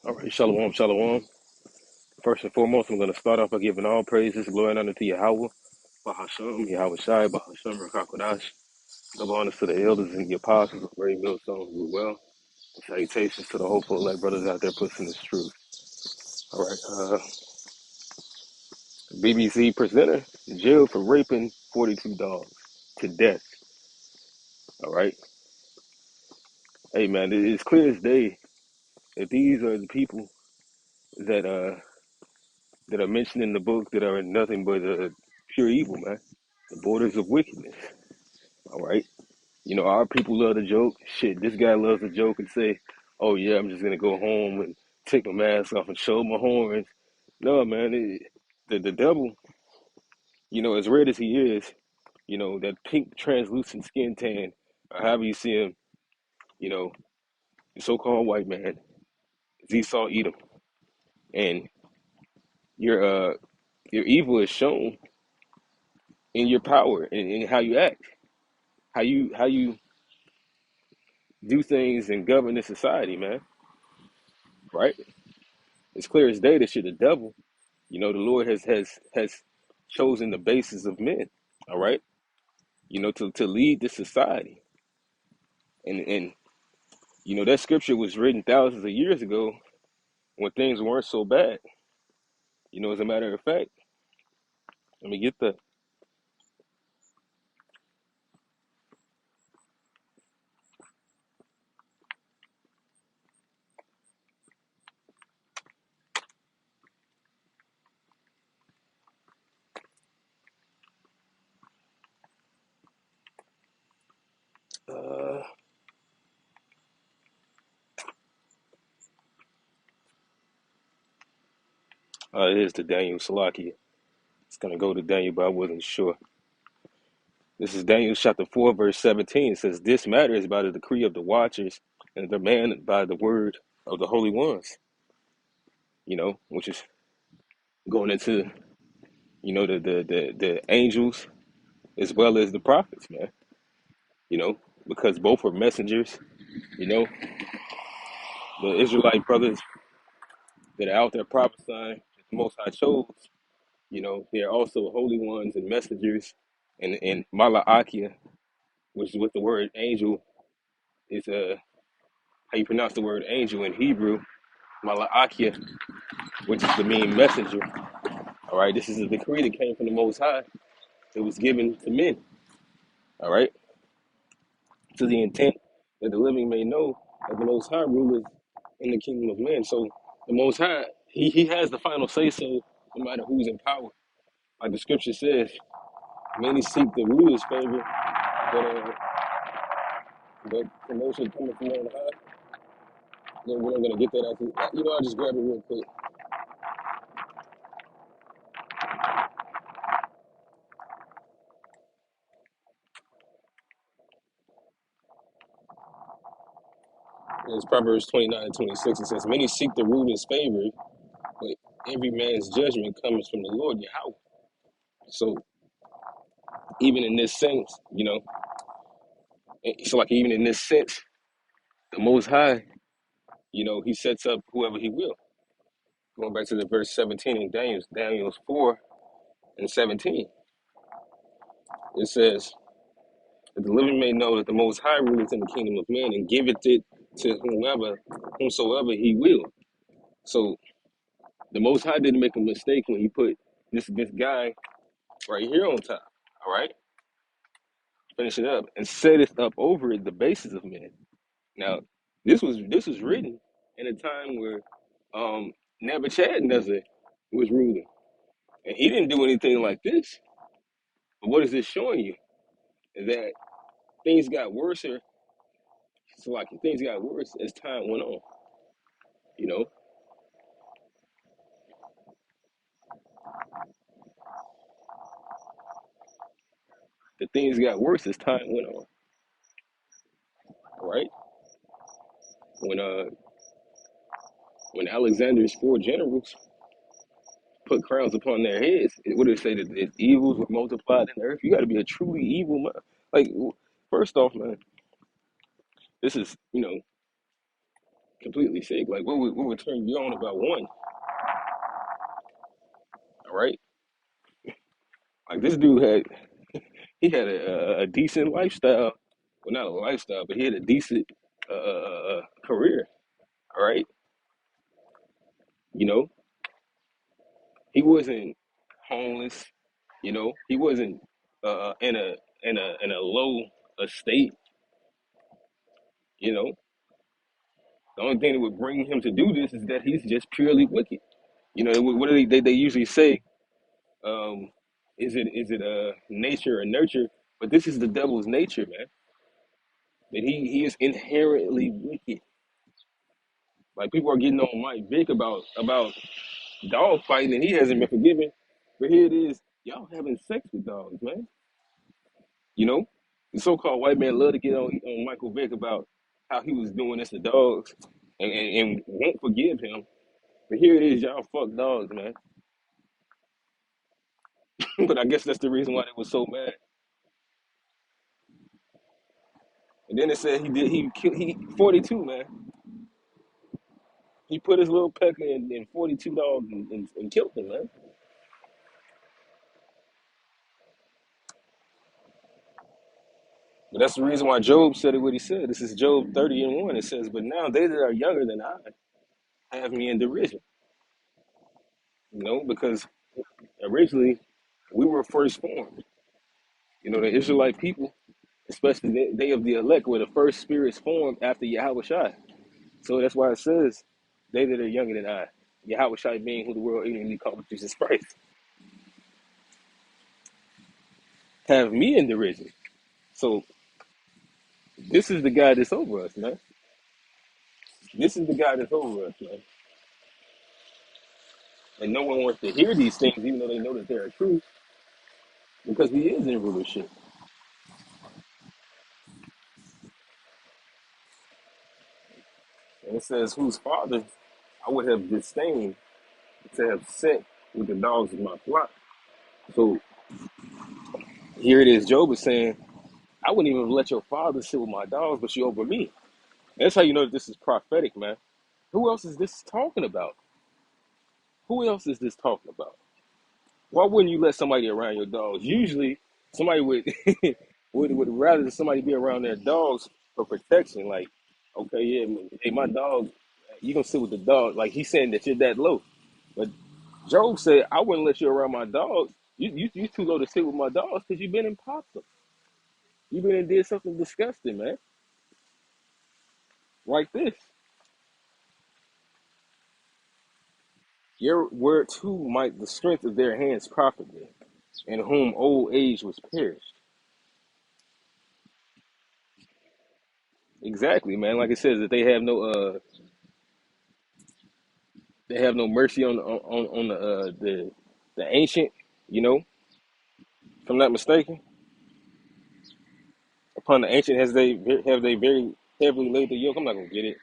All right, shalom, shalom. First and foremost, I'm going to start off by giving all praises, glory, and honor to Yahweh, Bahasham, Yahweh Shai, Bahasham, Rakakwadash. Double honors to the elders and the apostles of Great Millstone as well. And salutations to the hopeful elect brothers out there pushing this truth. All right, BBC presenter jailed for raping 42 dogs to death. All right, hey man, it's clear as day that these are the people that that are mentioned in the book that are nothing but pure evil, man. The borders of wickedness. All right. You know, our people love to joke. Shit, this guy loves to joke and say, "Oh yeah, I'm just gonna go home and take my mask off and show my horns." No, man, the devil, you know, as red as he is, you know, that pink translucent skin tan, or however you see him, you know, the so-called white man, is Esau Edom, and your your evil is shown in your power and in how you act, how you do things and govern the society, man. Right? It's clear as day that you're the devil. You know, the Lord has chosen the basis of men, all right, you know, to lead the society. And you know, that scripture was written thousands of years ago when things weren't so bad. You know, as a matter of fact, let me get the uh it is to Daniel Salakia. It's gonna go to Daniel, but I wasn't sure. This is Daniel chapter 4, verse 17. It says, "This matter is by the decree of the watchers and demanded by the word of the holy ones," you know, which is going into, you know, the angels as well as the prophets, man. You know, because both are messengers. You know, the Israelite brothers that are out there prophesying that the Most High chose. You know, they are also holy ones and messengers. And Malaakia, which is what the word angel is, how you pronounce the word angel in Hebrew. Malaakia, which is the mean messenger. All right, this is a decree that came from the Most High. It was given to men. All right, to the intent that the living may know that the Most High ruleth in the kingdom of men. So the Most High, he has the final say so no matter who's in power. Like the scripture says, many seek the ruler's favor, but promotion coming from on high. Then we're not gonna get that out. You know, I'll just grab it real quick. It's Proverbs 29 and 26. It says, many seek the ruler's favor, but every man's judgment comes from the Lord Yahweh. So even in this sense, you know, it's like even in this sense, the Most High, you know, he sets up whoever he will. Going back to the verse 17 in Daniel's 4 and 17, it says, that the living may know that the Most High ruleth in the kingdom of men and giveth it to whomsoever he will. So the Most High didn't make a mistake when he put this guy right here on top. All right, finish it up and set it up over it, the basis of men. Now, this was written in a time where Nebuchadnezzar was ruling, and he didn't do anything like this. But what is this showing you? That things got worse. So like things got worse as time went on. You know, the things got worse as time went on. Right? When uh when Alexander's four generals put crowns upon their heads, what did it say that if evils were multiplied in the earth? You got to be a truly evil man. Like, first off, man, this is, you know, completely sick. Like what would turn you on about one? All right, like this dude had a decent lifestyle. Well, not a lifestyle, but he had a decent career. All right, you know, he wasn't homeless. You know, he wasn't in a low estate. You know, the only thing that would bring him to do this is that he's just purely wicked. You know, what do they usually say? Um, is it nature or nurture? But this is the devil's nature, man. That he is inherently wicked. Like people are getting on Mike Vick about dog fighting, and he hasn't been forgiven. But here it is, y'all having sex with dogs, man. You know, the so-called white man love to get on Michael Vick about how he was doing this to dogs, and won't forgive him. But here it is, y'all fuck dogs, man. But I guess that's the reason why they was so mad. And then it said he 42, man. He put his little pecker in 42 dogs and killed them, man. But that's the reason why Job said it what he said. This is Job 30 and 1. It says, but now they that are younger than I have me in derision. You know, because originally we were first formed. You know, the Israelite people, especially they of the elect, were the first spirits formed after Yahweh Shai. So that's why it says, they that are younger than I. Yahweh Shai being who the world ignorantly called Jesus Christ. Have me in derision. So this is the guy that's over us, man. This is the guy that's over us, man. And no one wants to hear these things, even though they know that they're true, because he is in rulership. And it says, whose father I would have disdained to have sent with the dogs of my flock. So here it is, Job is saying, I wouldn't even let your father sit with my dogs, but you over me. And that's how you know that this is prophetic, man. Who else is this talking about? Who else is this talking about? Why wouldn't you let somebody around your dogs? Usually, somebody would would rather somebody be around their dogs for protection. Like, okay, yeah, hey, my dog, you gonna sit with the dog? Like he's saying that you're that low. But Job said, I wouldn't let you around my dogs. You too low to sit with my dogs because you've been impossible. You've been and did something disgusting, man. Like this. Your word too might the strength of their hands profit them, in whom old age was perished. Exactly, man. Like it says that they have no mercy on the ancient, you know, if I'm not mistaken. Upon the ancient have they very heavily laid the yoke. I'm not gonna get it.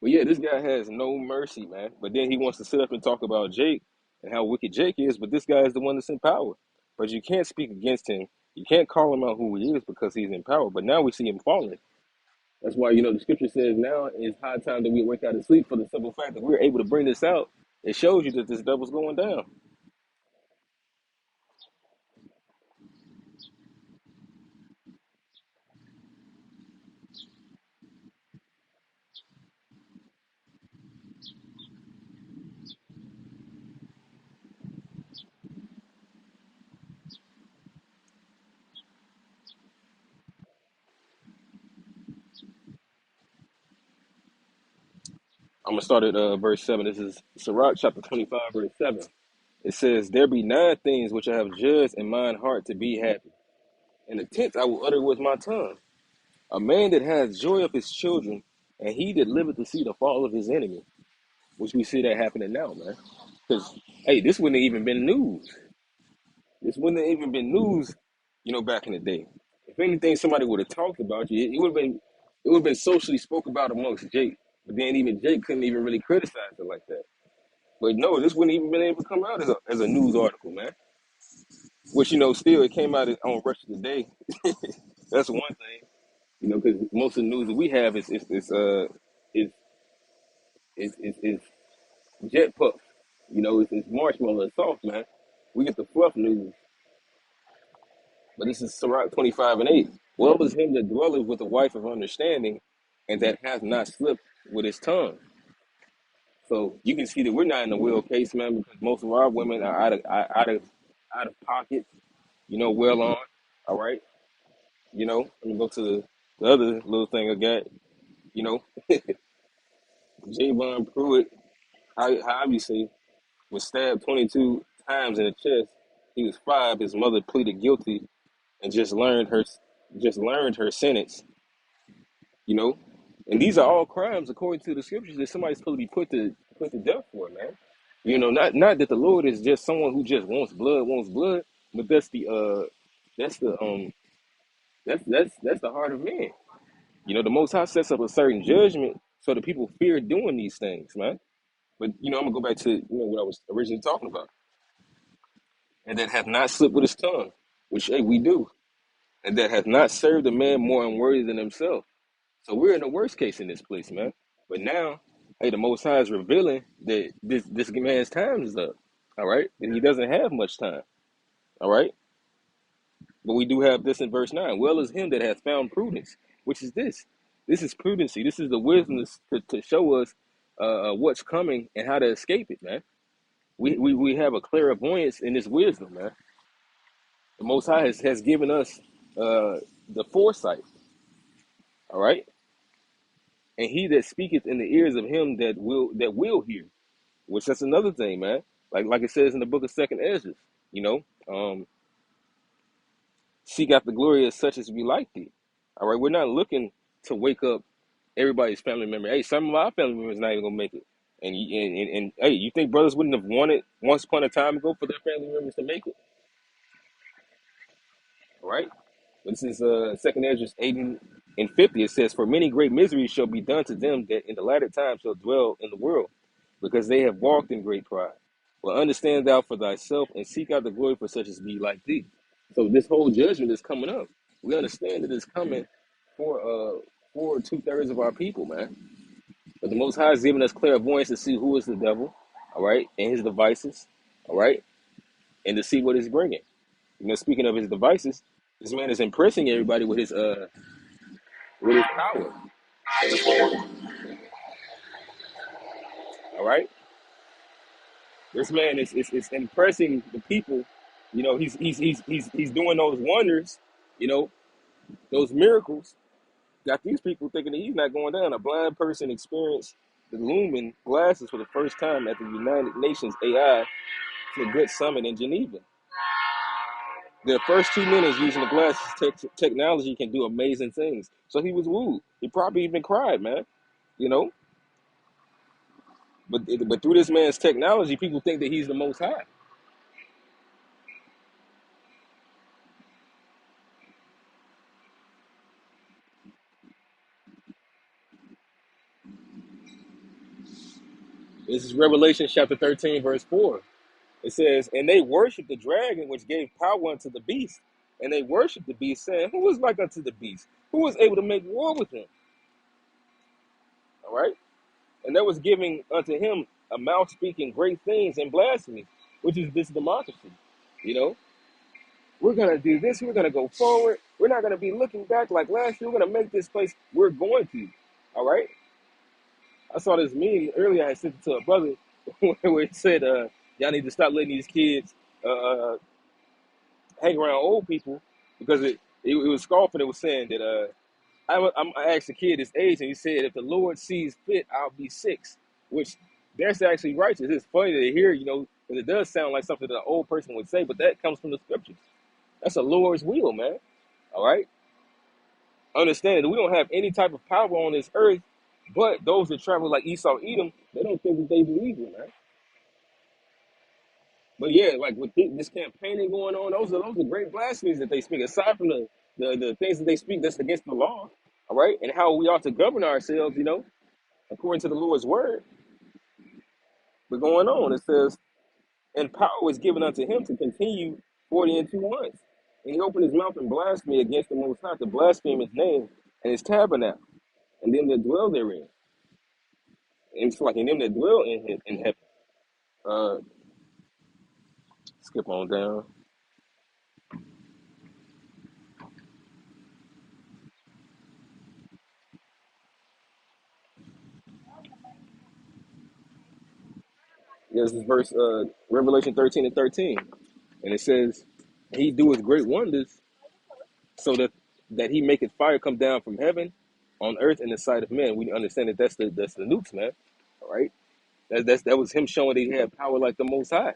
But yeah, this guy has no mercy, man. But then he wants to sit up and talk about Jake and how wicked Jake is, but this guy is the one that's in power. But you can't speak against him. You can't call him out who he is because he's in power. But now we see him falling. That's why, the scripture says now is high time that we wake out of sleep for the simple fact that we're able to bring this out. It shows you that this devil's going down. I'm going to start at verse 7. This is Sirach chapter 25, verse 7. It says, there be 9 things which I have judged in mine heart to be happy. And the 10th I will utter with my tongue. A man that has joy of his children, and he that liveth to see the fall of his enemy, which we see that happening now, man. Because, hey, this wouldn't have even been news. This wouldn't have even been news, back in the day. If anything, somebody would have talked about you. It would have been socially spoke about amongst Jake. But then even Jake couldn't even really criticize it like that. But no, this wouldn't even been able to come out as a news article, man. Which still it came out on Russia Today. That's one thing. Because most of the news that we have is is jet puff. It's marshmallow and soft, man. We get the fluff news, but this is Sirach 25:8. Well is him that dwelleth with a wife of understanding, and that hath not slipped with his tongue. So you can see that we're not in the will case, man, because most of our women are out of pocket. Well on. All right. Let me go to the other little thing I got. You know, Javon Pruitt, how you say, was stabbed 22 times in the chest. He was 5. His mother pleaded guilty and just learned her sentence. You know, and these are all crimes according to the scriptures that somebody's supposed to be put to death for, man. Not that the Lord is just someone who just wants blood, but that's the that's the heart of man. The Most High sets up a certain judgment so that people fear doing these things, man. But I'm gonna go back to what I was originally talking about, and that hath not slipped with his tongue, which hey we do, and that hath not served a man more unworthy than himself. So we're in the worst case in this place, man. But now, hey, the Most High is revealing that this man's time is up. All right, and he doesn't have much time. All right, but we do have this in verse 9. Well is him that hath found prudence, which is this. This is prudency. This is the wisdom to show us what's coming and how to escape it, man. We have a clairvoyance in this wisdom, man. The Most High has given us the foresight, all right? And he that speaketh in the ears of him that will hear, which that's another thing, man. Like it says in the book of Second Ezra, you know, um, seek after glory as such as we like thee. All right, we're not looking to wake up everybody's family member. Hey, some of our family members not even gonna make it. And hey, you think brothers wouldn't have wanted once upon a time ago for their family members to make it? All right. This is Second Ezra 8 and 50. It says, "For many great miseries shall be done to them that in the latter time shall dwell in the world, because they have walked in great pride. But understand thou for thyself, and seek out the glory for such as be like thee." So this whole judgment is coming up. We understand that it's coming for 2/3 of our people, man. But the Most High is giving us clairvoyance to see who is the devil, all right, and his devices, all right, and to see what he's bringing. Speaking of his devices, this man is impressing everybody with his power. All right, this man is impressing the people. He's doing those wonders. You know, those miracles got these people thinking that he's not going down. A blind person experienced the Lumen glasses for the first time at the United Nations AI for a good summit in Geneva. The first 2 minutes using the glasses technology can do amazing things. So he was wooed. He probably even cried, man. You know, but through this man's technology, people think that he's the Most High. This is Revelation chapter 13, verse 4. It says, "And they worshiped the dragon, which gave power unto the beast. And they worshiped the beast, saying, Who is like unto the beast? Who was able to make war with him?" All right. And that was giving unto him a mouth speaking great things and blasphemy, which is this democracy. You know, we're going to do this. We're going to go forward. We're not going to be looking back like last year. We're going to make this place. We're going to. All right. I saw this meme earlier. I sent it to a brother where it said, y'all need to stop letting these kids hang around old people because it was scoffing. It was saying that I asked a kid his age, and he said, if the Lord sees fit, I'll be 6, which that's actually righteous. It's funny to hear, because it does sound like something that an old person would say, but that comes from the scriptures. That's the Lord's will, man. All right? Understand that we don't have any type of power on this earth, but those that travel like Esau, Edom, they don't think that they believe in, man. But yeah, like with this campaigning going on, those are great blasphemies that they speak. Aside from the things that they speak that's against the law, all right, and how we ought to govern ourselves, according to the Lord's word. But going on, it says, "And power was given unto him to continue 40 and 2 months. And he opened his mouth and blasphemed against the Most High, to blaspheme his name, and his tabernacle, and them that dwell therein. And it's like in them that dwell in heaven. Uh, skip on down. This is verse Revelation 13 and 13. And it says, he doeth great wonders, so that he maketh fire come down from heaven on earth in the sight of men. We understand that that's the nukes, man. All right. That was him showing that he had power like the Most High,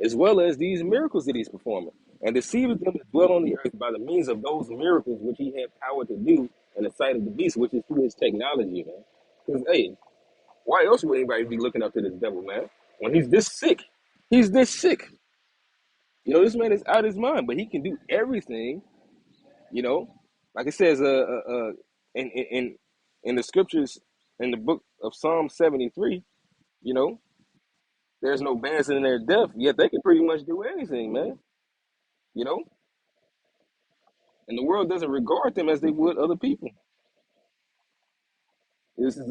as well as these miracles that he's performing, and deceiveth them that dwell on the earth by the means of those miracles which he had power to do in the sight of the beast, which is through his technology, man. Because hey, why else would anybody be looking up to this devil, man? When he's this sick, he's this sick. You know, this man is out of his mind, but he can do everything. You know, like it says, in the scriptures, in the book of Psalm 73. You know, there's no bands in their depth, yet they can pretty much do anything, man. You know, and the world doesn't regard them as they would other people. This is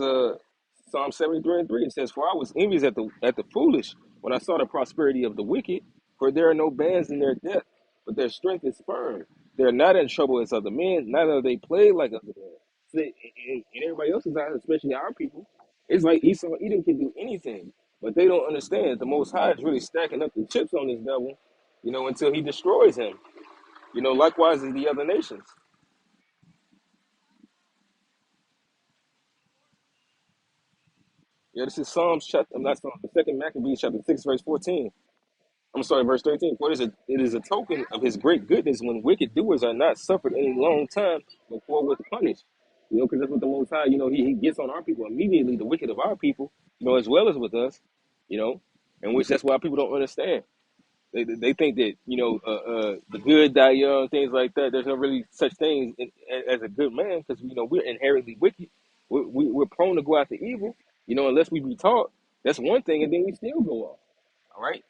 Psalm 73 and 3. It says, "For I was envious at the foolish when I saw the prosperity of the wicked, for there are no bands in their depth, but their strength is firm. They are not in trouble as other men, neither are they plagued like other men." So, in everybody else's eyes, especially our people, it's like Esau Edom can do anything, but they don't understand the Most High is really stacking up the chips on this devil, until he destroys him. Likewise as the other nations. Yeah, this is Psalms chapter. I'm not Psalms, the second Maccabees chapter 6, verse 14. I'm sorry, verse 13. For it is a token of his great goodness when wicked doers are not suffered any long time before with punished. Because that's what the Most High, he gets on our people immediately, the wicked of our people, as well as with us, you know, and which that's why people don't understand. They think that, the good die young, things like that. There's no really such thing as a good man because, we're inherently wicked. We're prone to go after evil, unless we be taught. That's one thing, and then we still go off. All right.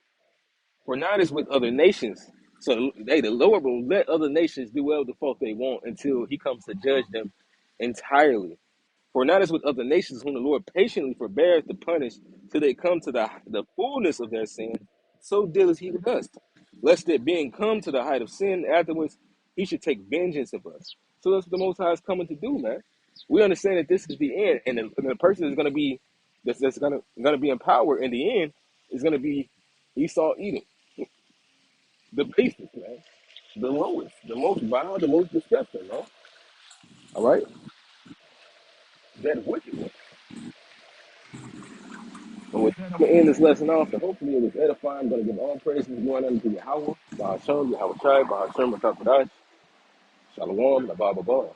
For not is with other nations. So the Lord will let other nations do well the fault they want until he comes to judge them entirely. For not as with other nations whom the Lord patiently forbears to punish till they come to the fullness of their sin, so dealeth he with us. Lest it being come to the height of sin, afterwards he should take vengeance of us. So that's what the Most High is coming to do, man. We understand that this is the end, and the person is going to be that's going to be in power in the end is going to be Esau Edom, the basis, man, the lowest, the most vile, the most disgusting, man. All right, that wicked one. And with that, I'm gonna end this lesson off. And hopefully it was edifying. I'm gonna give all praises going unto Yahweh, Bahasham, Yahweh Shai, Bahasham, Rakapadash, Shalom, Nababa.